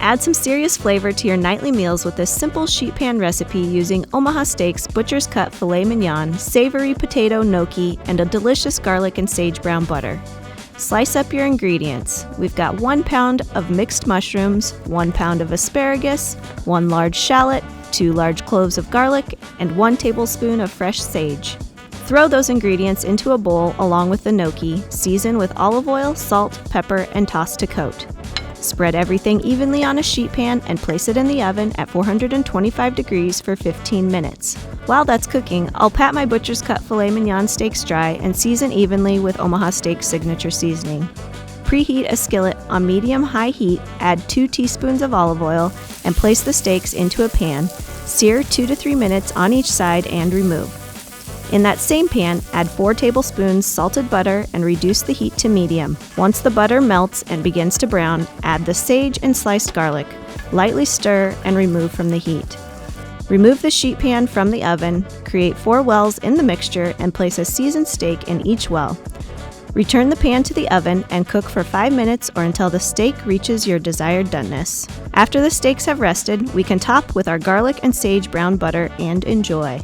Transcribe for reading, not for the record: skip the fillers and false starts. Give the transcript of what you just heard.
Add some serious flavor to your nightly meals with this simple sheet pan recipe using Omaha Steaks butcher's cut filet mignon, savory potato gnocchi, and a delicious garlic and sage brown butter. Slice up your ingredients. We've got 1 pound of mixed mushrooms, 1 pound of asparagus, 1 large shallot, 2 large cloves of garlic, and 1 tablespoon of fresh sage. Throw those ingredients into a bowl along with the gnocchi, season with olive oil, salt, pepper, and toss to coat. Spread everything evenly on a sheet pan and place it in the oven at 425 degrees for 15 minutes. While that's cooking, I'll pat my butcher's cut filet mignon steaks dry and season evenly with Omaha Steaks signature seasoning. Preheat a skillet on medium-high heat, add 2 teaspoons of olive oil, and place the steaks into a pan. Sear 2 to 3 minutes on each side and remove. In that same pan, add 4 tablespoons salted butter and reduce the heat to medium. Once the butter melts and begins to brown, add the sage and sliced garlic. Lightly stir and remove from the heat. Remove the sheet pan from the oven, create 4 wells in the mixture, and place a seasoned steak in each well. Return the pan to the oven and cook for 5 minutes or until the steak reaches your desired doneness. After the steaks have rested, we can top with our garlic and sage brown butter and enjoy.